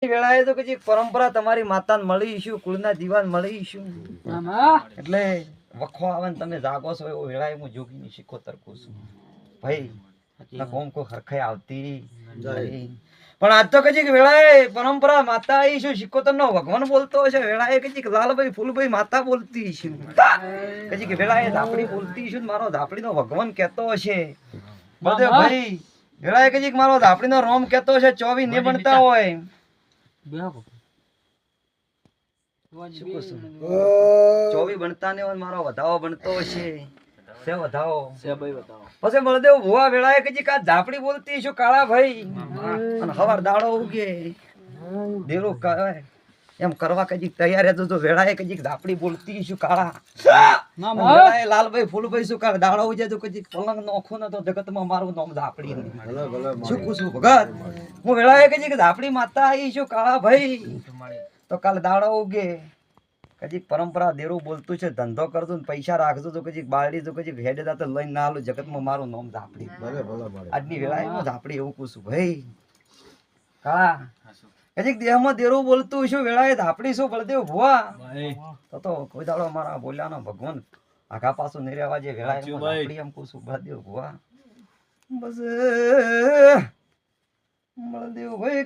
વેળાએ તો કજી પરંપરા તમારી માતાને મળી છું, કુળના દીવાન મળી છું, એટલે વખો આવે ને તમે જાગો છો એવો વેળાએ હું જોગીની શીખોતર કરું છું ભાઈ. કોમ કો હરખાઈ આવતી પણ આજ તો કજી વેળાએ પરંપરા માતા આવી છું, શીખોતર નો ભગવાન બોલતો હશે, વેળાએ કજી લાલભાઈ ફૂલભાઈ માતા બોલતી છે, કજી કે વેળાએ ધાપડી બોલતી છું, મારો ધાપડી નો ભગવાન કહેતો હશે બળદેવ ભાઈ. વેળાએ કજી મારો ધાપડી નો રોમ કહેતો હશે, 24 ને બનતા હોય ચોવી બનતા ને મારો વધાવો બનતો હશે, વધાવો પછી બળદેવ ભુવા વેળાએ કજી કા ધાપડી બોલતી છું કાળા ભાઈ, અને હવાર દાડો ઉગે દેરો કહેવાય એમ કરવા કજી તૈયાર હતો તો વેળાએ કજી ધાપડી બોલતી છું કાળા, વેળાએ લાલભાઈ ફૂલભાઈ શું કાળ દાડો ઉજે તો કજી પલંગ નોખો ન તો જગતમાં મારું નામ ધાપડી નહીં શું કુશું ભગત. હું વેળાએ કજી ધાપડી માતા આવી છું કાળા ભાઈ, તો કાલ દાડો ઉગે કજી પરંપરા દેરું બોલતું છે, ધંધો કરતું પૈસા રાખજો તો કજી બાળડી તો કજી હેડે તો લઈને ના આલું જગતમાં મારું નામ ધાપડી. આજની વેળાએ હું ધાપડી એવું કુશું ભાઈ કાળા, કજી દેહમાં દેરું બોલતું છું, વેળાએ ધાપડી શું બળદેવ ભુવા તો કોઈ દાડો મારા બોલ્યાનો ભગવાન આખા પાછું નહીં રહેવા જે વેળાએ ધાપડી એમ કુશું બળદેવ ભુવા બસ બળદેવ ભાઈ.